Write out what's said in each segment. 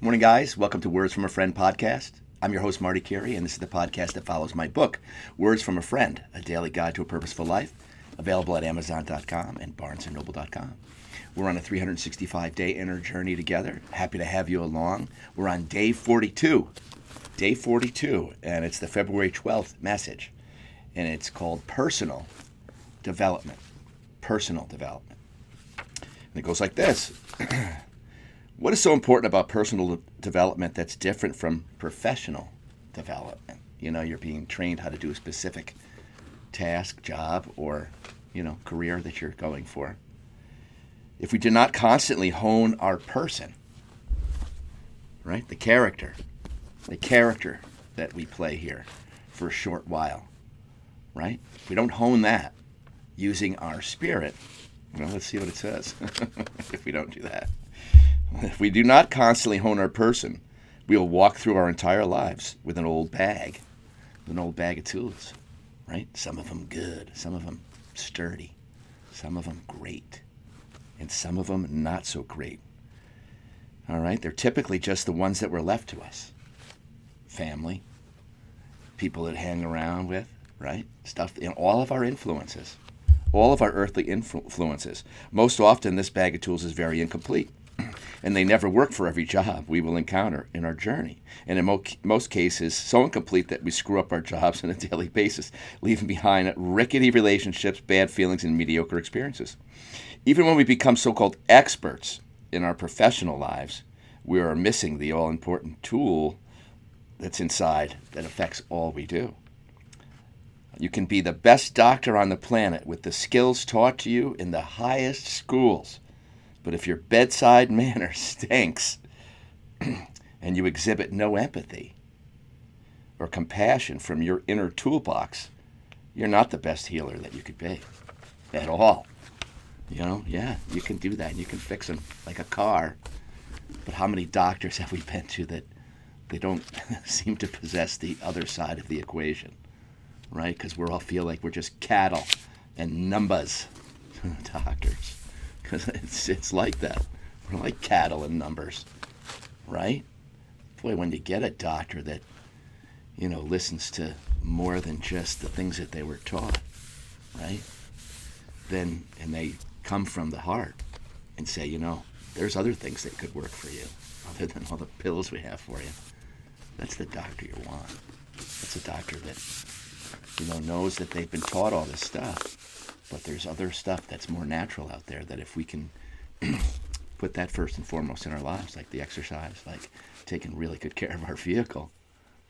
Morning, guys. Welcome to Words from a Friend podcast. I'm your host, Marty Carey, and this is the podcast that follows my book, Words from a Friend, A Daily Guide to a Purposeful Life, available at Amazon.com and BarnesandNoble.com. We're on a 365-day inner journey together. Happy to have you along. We're on day 42, and it's the February 12th message, and it's called Personal Development. Personal Development. And it goes like this. What is so important about personal development that's different from professional development? You know, you're being trained how to do a specific task, job, or, career that you're going for. If we do not constantly hone our person, right, the character that we play here for a short while, right? If we don't hone that using our spirit, let's see what it says if we don't do that. If we do not constantly hone our person, we will walk through our entire lives with an old bag of tools, right? Some of them good, some of them sturdy, some of them great, and some of them not so great. All right? They're typically just the ones that were left to us. Family, people that hang around with, right? Stuff, all of our influences, all of our earthly influences. Most often, this bag of tools is very incomplete. And they never work for every job we will encounter in our journey. And in most cases, so incomplete that we screw up our jobs on a daily basis, leaving behind rickety relationships, bad feelings, and mediocre experiences. Even when we become so-called experts in our professional lives, we are missing the all-important tool that's inside that affects all we do. You can be the best doctor on the planet with the skills taught to you in the highest schools. But if your bedside manner stinks and you exhibit no empathy or compassion from your inner toolbox, you're not the best healer that you could be at all. You can do that. You can fix them like a car. But how many doctors have we been to that they don't seem to possess the other side of the equation, right? Because we all feel like we're just cattle and numbers doctors. Because it's like that. We're like cattle in numbers, right? Boy, when you get a doctor that, listens to more than just the things that they were taught, right? And they come from the heart and say, there's other things that could work for you other than all the pills we have for you. That's the doctor you want. That's a doctor that, knows that they've been taught all this stuff. But there's other stuff that's more natural out there that if we can put that first and foremost in our lives, like the exercise, like taking really good care of our vehicle,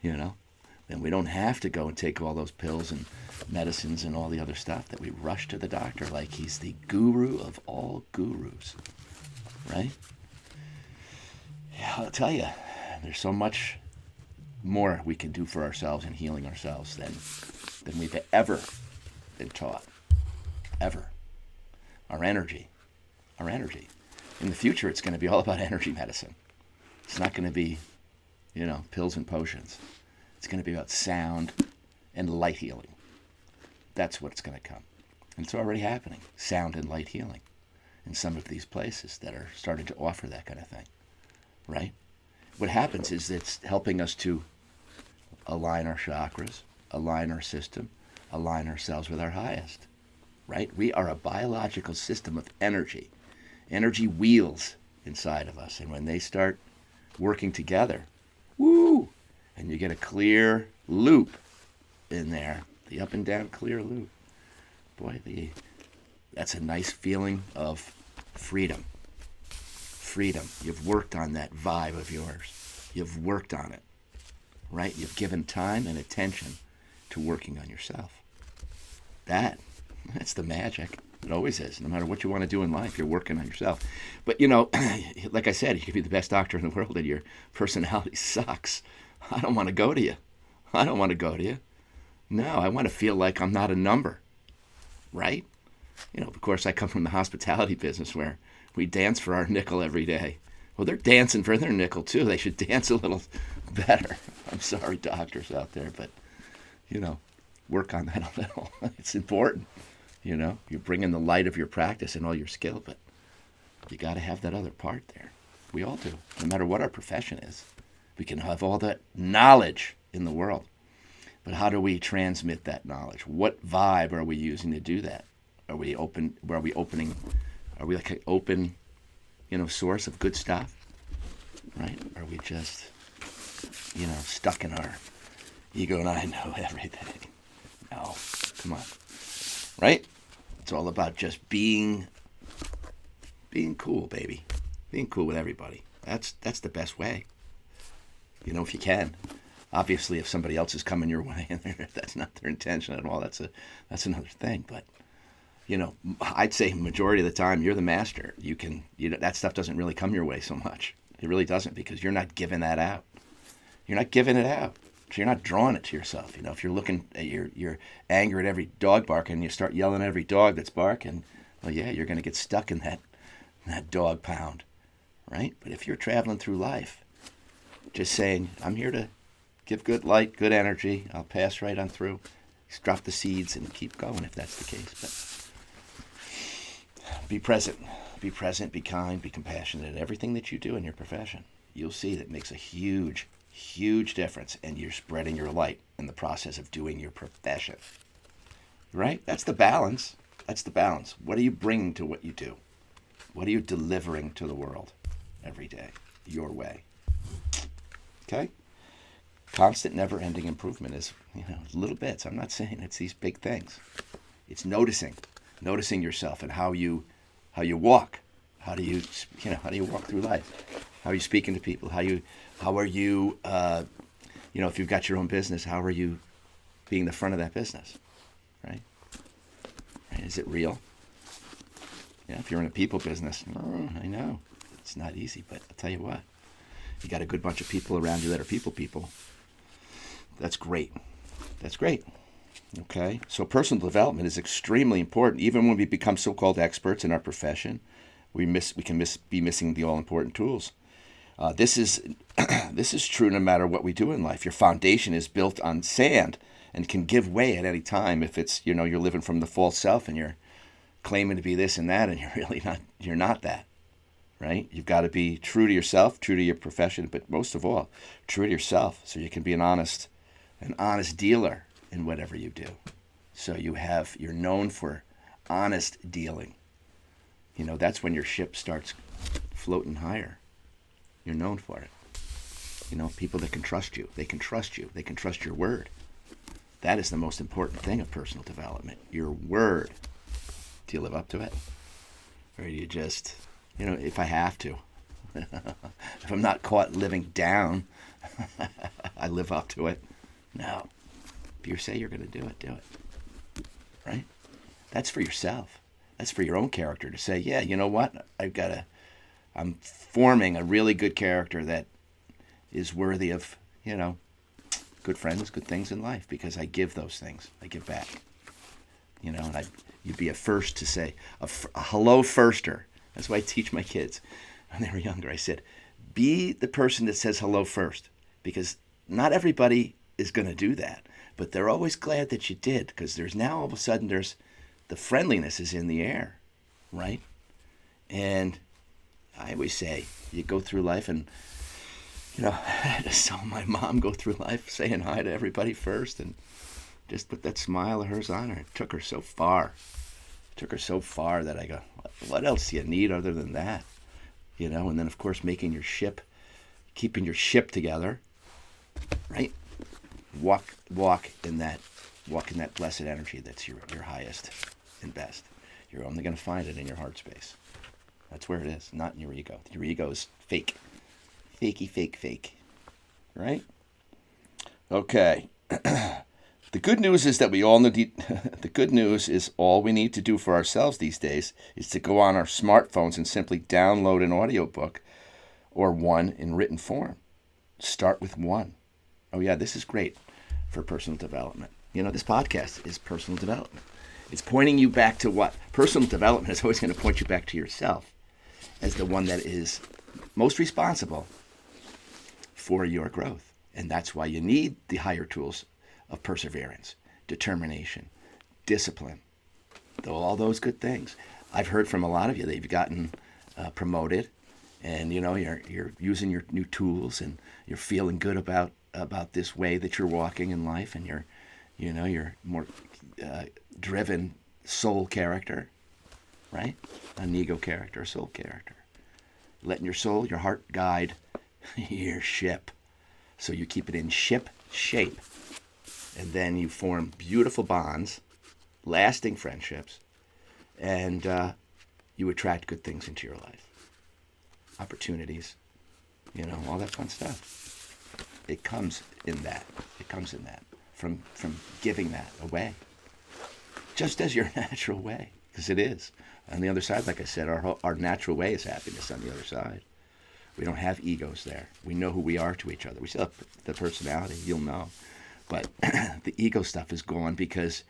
then we don't have to go and take all those pills and medicines and all the other stuff that we rush to the doctor like he's the guru of all gurus, right? Yeah, I'll tell you, there's so much more we can do for ourselves in healing ourselves than we've ever been taught. Ever. Our energy. In the future, it's going to be all about energy medicine. It's not going to be, pills and potions. It's going to be about sound and light healing. That's what's going to come. And it's already happening. Sound and light healing in some of these places that are starting to offer that kind of thing. Right? What happens is it's helping us to align our chakras, align our system, align ourselves with our highest. Right? We are a biological system of energy wheels inside of us. And when they start working together, woo, and you get a clear loop in there, the up and down clear loop. Boy, that's a nice feeling of freedom. Freedom. You've worked on that vibe of yours. You've worked on it, right? You've given time and attention to working on yourself. That's the magic. It always is. No matter what you want to do in life, you're working on yourself. But, like I said, you could be the best doctor in the world and your personality sucks. I don't want to go to you. No, I want to feel like I'm not a number, right? Of course, I come from the hospitality business where we dance for our nickel every day. Well, they're dancing for their nickel, too. They should dance a little better. I'm sorry, doctors out there, but, work on that a little. It's important. You bring in the light of your practice and all your skill, but you got to have that other part there. We all do. No matter what our profession is. We can have all that knowledge in the world. But how do we transmit that knowledge? What vibe are we using to do that? Are we open? Are we opening? Are we like an open, source of good stuff? Right? Are we just, stuck in our ego and I know everything? No, come on. Right? It's all about just being cool, baby. Being cool with everybody. That's the best way. If you can. Obviously, if somebody else is coming your way and that's not their intention at all, that's another thing. But I'd say majority of the time you're the master. You can that stuff doesn't really come your way so much. It really doesn't, because you're not giving that out. You're not giving it out. So you're not drawing it to yourself. If you're looking at you're angry at every dog barking and you start yelling at every dog that's barking, well, yeah, you're going to get stuck in that dog pound, right? But if you're traveling through life, just saying, I'm here to give good light, good energy. I'll pass right on through. Just drop the seeds and keep going if that's the case. But be present. Be present, be kind, be compassionate at everything that you do in your profession. You'll see that makes a huge, huge difference, and you're spreading your light in the process of doing your profession. Right? That's the balance. That's the balance. What are you bringing to what you do? What are you delivering to the world every day? Your way. Okay? Constant, never-ending improvement is, little bits. I'm not saying it's these big things. It's noticing yourself and how you walk. How do you walk through life? How are you speaking to people? How are you, if you've got your own business, how are you being the front of that business, right? Is it real? Yeah, if you're in a people business, I know it's not easy, but I'll tell you what, you got a good bunch of people around you that are people. That's great. Okay, so personal development is extremely important. Even when we become so-called experts in our profession, we can be missing the all-important tools. This is true no matter what we do in life. Your foundation is built on sand and can give way at any time if it's you're living from the false self and you're claiming to be this and that and you're really not. You're not that, right? You've got to be true to yourself, true to your profession, but most of all, true to yourself, so you can be an honest dealer in whatever you do. So you're known for honest dealing. That's when your ship starts floating higher. You're known for it. People that can trust you. They can trust you. They can trust your word. That is the most important thing of personal development. Your word. Do you live up to it? Or do you just, if I have to. If I'm not caught living down, I live up to it. No. If you say you're going to do it. Right? That's for yourself. That's for your own character to say, yeah, you know what? I'm forming a really good character that is worthy of, good friends, good things in life, because I give those things. I give back. And you'd be a first to say, a hello firster. That's why I teach my kids when they were younger. I said, be the person that says hello first, because not everybody is going to do that, but they're always glad that you did, because there's now all of a sudden the friendliness is in the air, right? And I always say, you go through life and, I had to saw my mom go through life saying hi to everybody first and just put that smile of hers on her. It took her so far. That I go, what else do you need other than that? And then, of course, keeping your ship together, right? Walk in that blessed energy that's your highest and best. You're only going to find it in your heart space. That's where it is, not in your ego. Your ego is fake. Fake. Right? Okay. The good news is that we all need. The good news is all we need to do for ourselves these days is to go on our smartphones and simply download an audiobook or one in written form. Start with one. Oh yeah, this is great for personal development. This podcast is personal development. It's pointing you back to what? Personal development is always going to point you back to yourself as the one that is most responsible for your growth. And that's why you need the higher tools of perseverance, determination, discipline, all those good things. I've heard from a lot of you that you've gotten promoted and you're using your new tools, and you're feeling good about this way that you're walking in life, and you're more driven soul character, right? An ego character, a soul character. Letting your soul, your heart guide your ship. So you keep it in ship shape. And then you form beautiful bonds, lasting friendships, and you attract good things into your life. Opportunities, all that fun stuff. It comes in that. It comes in that. From giving that away. Just as your natural way, because it is. On the other side, like I said, our natural way is happiness on the other side. We don't have egos there. We know who we are to each other. We still have the personality, you'll know. But the ego stuff is gone because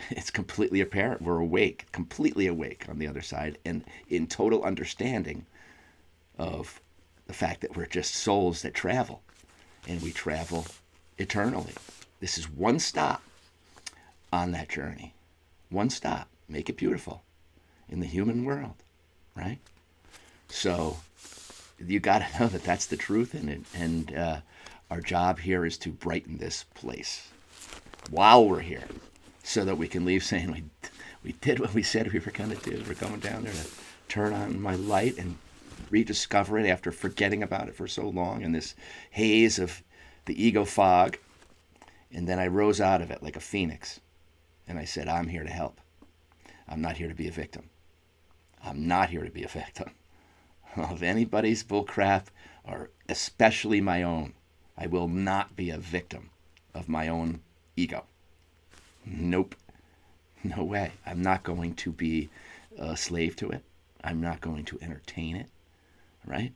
it's completely apparent. We're awake, completely awake on the other side, and in total understanding of the fact that we're just souls that travel, and we travel eternally. This is one stop on that journey. One stop. Make it beautiful in the human world, right? So you got to know that that's the truth in it, and our job here is to brighten this place while we're here, so that we can leave saying we did what we said we were going to do. We're going down there to turn on my light and rediscover it after forgetting about it for so long in this haze of the ego fog. And then I rose out of it like a phoenix, and I said, I'm here to help. I'm not here to be a victim. I'm not here to be a victim of anybody's bullcrap, or especially my own. I will not be a victim of my own ego. Nope. No way. I'm not going to be a slave to it. I'm not going to entertain it. Right?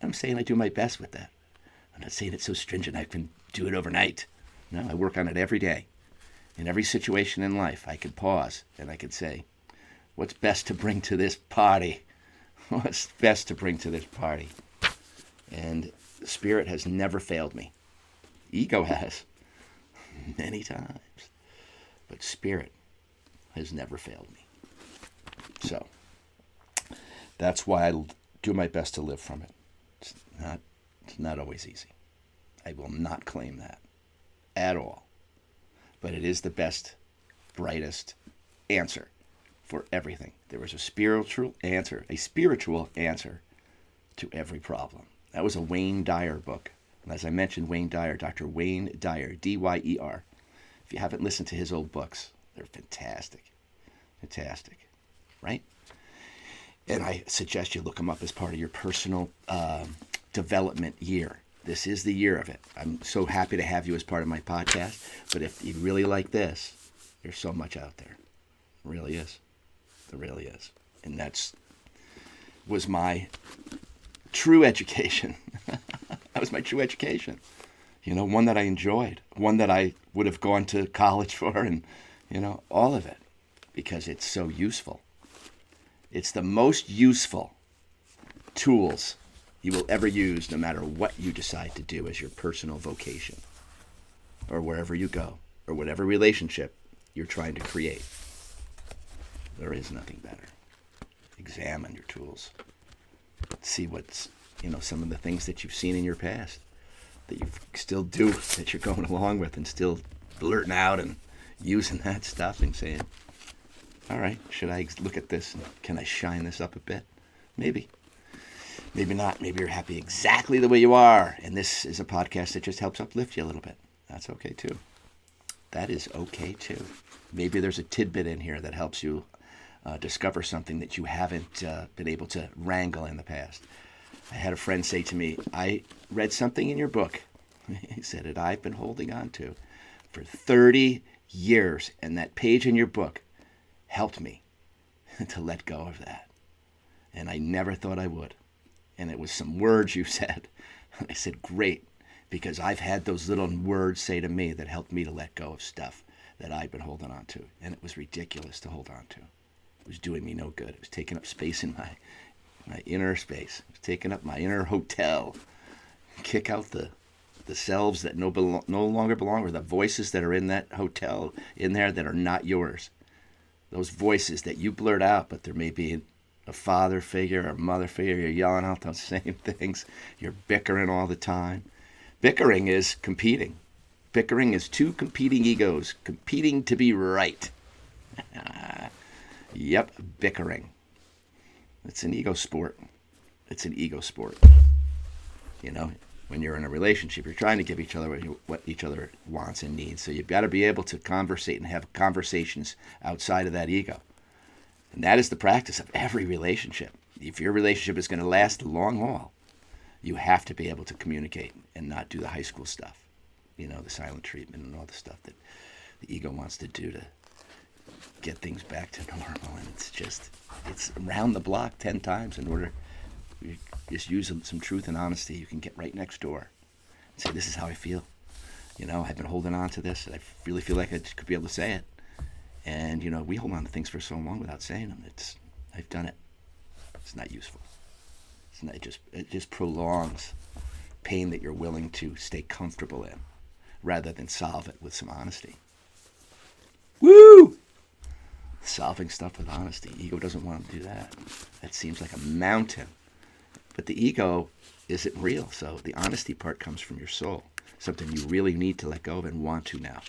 I'm saying I do my best with that. I'm not saying it's so stringent I can do it overnight. No, I work on it every day. In every situation in life, I can pause and I can say, what's best to bring to this party? What's best to bring to this party? And Spirit has never failed me. Ego has many times. But Spirit has never failed me. So that's why I do my best to live from it. It's not always easy. I will not claim that at all. But it is the best, brightest answer for everything. There is a spiritual answer to every problem. That was a Wayne Dyer book. And as I mentioned, Wayne Dyer, Dr. Wayne Dyer, D-Y-E-R. If you haven't listened to his old books, they're fantastic. Fantastic. Right? And I suggest you look them up as part of your personal development year. This is the year of it. I'm so happy to have you as part of my podcast. But if you really like this, there's so much out there. It really is. There really is. And that's was my true education. That was my true education. One that I enjoyed. One that I would have gone to college for, and, all of it. Because it's so useful. It's the most useful tools you will ever use, no matter what you decide to do as your personal vocation, or wherever you go, or whatever relationship you're trying to create. There is nothing better. Examine your tools. See what's, some of the things that you've seen in your past that you still do, that you're going along with, and still blurting out and using that stuff and saying, all right, should I look at this? Can I shine this up a bit? Maybe. Maybe not. Maybe you're happy exactly the way you are. And this is a podcast that just helps uplift you a little bit. That's okay, too. That is okay, too. Maybe there's a tidbit in here that helps you discover something that you haven't been able to wrangle in the past. I had a friend say to me, I read something in your book, he said, that I've been holding on to for 30 years. And that page in your book helped me to let go of that. And I never thought I would. And it was some words you said. I said, great, because I've had those little words say to me that helped me to let go of stuff that I've been holding on to. And it was ridiculous to hold on to. It was doing me no good. It was taking up space in my inner space. It was taking up my inner hotel. Kick out the selves that no longer belong, or the voices that are in that hotel in there that are not yours. Those voices that you blurt out, but there may be a father figure or a mother figure, you're yelling out those same things. You're bickering all the time. Bickering is competing. Bickering is two competing egos competing to be right. Yep, bickering. It's an ego sport. It's an ego sport. You know, when you're in a relationship, you're trying to give each other what each other wants and needs. So you've got to be able to conversate and have conversations outside of that ego. And that is the practice of every relationship. If your relationship is going to last the long haul, you have to be able to communicate and not do the high school stuff. You know, the silent treatment and all the stuff that the ego wants to do to get things back to normal. And it's around the block 10 times in order. You just use some truth and honesty. You can get right next door and say, this is how I feel. You know, I've been holding on to this. And I really feel like I could be able to say it. And, you know, we hold on to things for so long without saying them. I've done it. It's not useful. It's not, it just prolongs pain that you're willing to stay comfortable in rather than solve it with some honesty. Woo! Solving stuff with honesty. Ego doesn't want to do that. That seems like a mountain. But the ego isn't real, so the honesty part comes from your soul, something you really need to let go of and want to now.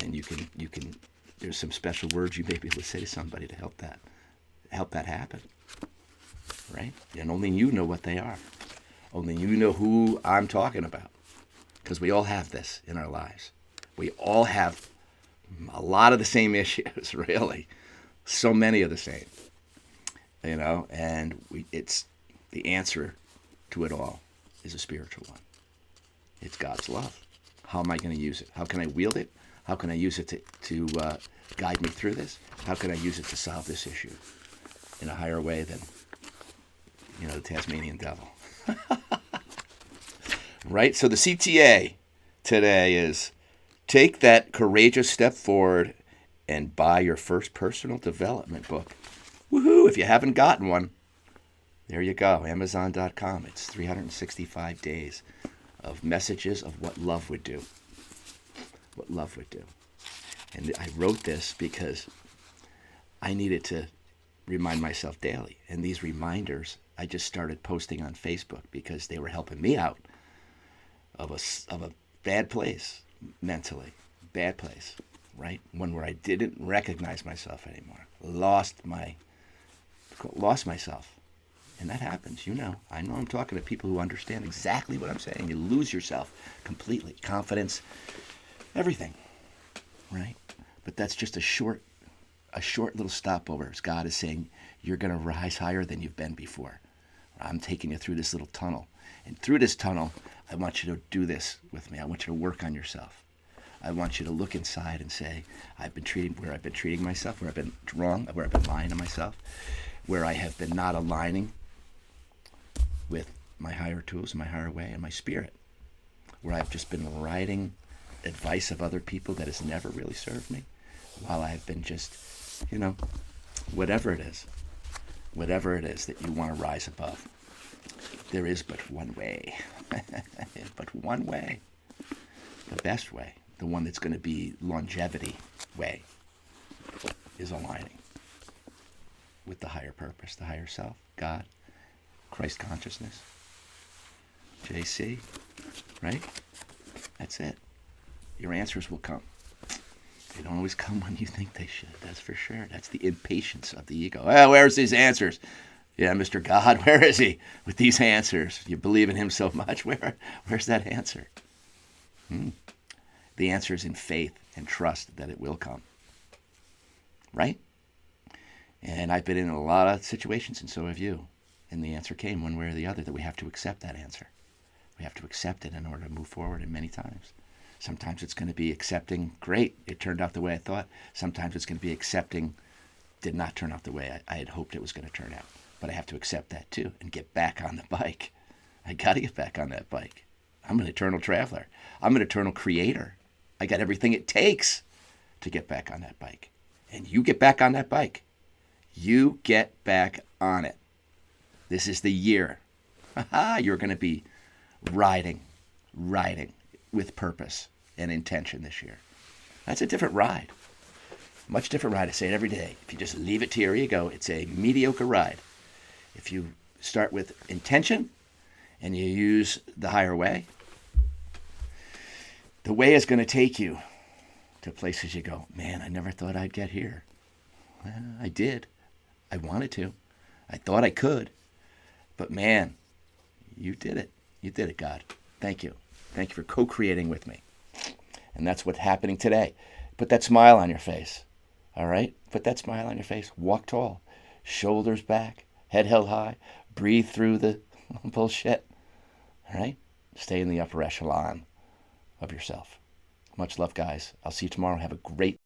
And you can. There's some special words you may be able to say to somebody to help that happen, right? And only you know what they are. Only you know who I'm talking about, because we all have this in our lives. We all have a lot of the same issues, really. So many of the same, you know. And it's the answer to it all is a spiritual one. It's God's love. How am I going to use it? How can I wield it? How can I use it to guide me through this? How can I use it to solve this issue in a higher way than, you know, the Tasmanian devil? Right? So the CTA today is take that courageous step forward and buy your first personal development book. Woohoo! If you haven't gotten one, there you go. Amazon.com. It's 365 days of messages of what love would do. What love would do. And I wrote this because I needed to remind myself daily. And these reminders, I just started posting on Facebook because they were helping me out of a bad place mentally. Bad place, right? One where I didn't recognize myself anymore. Lost myself. And that happens, you know. I know I'm talking to people who understand exactly what I'm saying. You lose yourself completely. Confidence, everything, right? But that's just a short little stopover. As God is saying, you're going to rise higher than you've been before. I'm taking you through this little tunnel. And through this tunnel, I want you to do this with me. I want you to work on yourself. I want you to look inside and say, where I've been treating myself, where I've been wrong, where I've been lying to myself, where I have been not aligning with my higher tools, my higher way, and my spirit, where I've just been writing advice of other people that has never really served me, while I've been just, you know, whatever it is that you want to rise above. There is but one way, but one way, the best way, the one that's going to be longevity way, is aligning with the higher purpose, the higher self, God, Christ consciousness, JC, right? That's it. Your answers will come. They don't always come when you think they should, that's for sure. That's the impatience of the ego. Where's these answers? Yeah, Mr. God, where is he with these answers? You believe in him so much. Where's that answer? The answer is in faith and trust that it will come. Right? And I've been in a lot of situations, and so have you. And the answer came one way or the other, that we have to accept that answer. We have to accept it in order to move forward, and many times. Sometimes it's going to be accepting, great, it turned out the way I thought. Sometimes it's going to be accepting, did not turn out the way I had hoped it was going to turn out. But I have to accept that too and get back on the bike. I got to get back on that bike. I'm an eternal traveler. I'm an eternal creator. I got everything it takes to get back on that bike. And you get back on that bike. You get back on it. This is the year. You're going to be riding with purpose and intention this year. That's a different ride. Much different ride. I say it every day. If you just leave it to your ego, it's a mediocre ride. If you start with intention and you use the higher way, the way is going to take you to places you go, man, I never thought I'd get here. Well, I did. I wanted to. I thought I could. But man, you did it. You did it, God. Thank you. Thank you for co-creating with me. And that's what's happening today. Put that smile on your face. All right? Put that smile on your face. Walk tall. Shoulders back. Head held high. Breathe through the bullshit. All right? Stay in the upper echelon of yourself. Much love, guys. I'll see you tomorrow. Have a great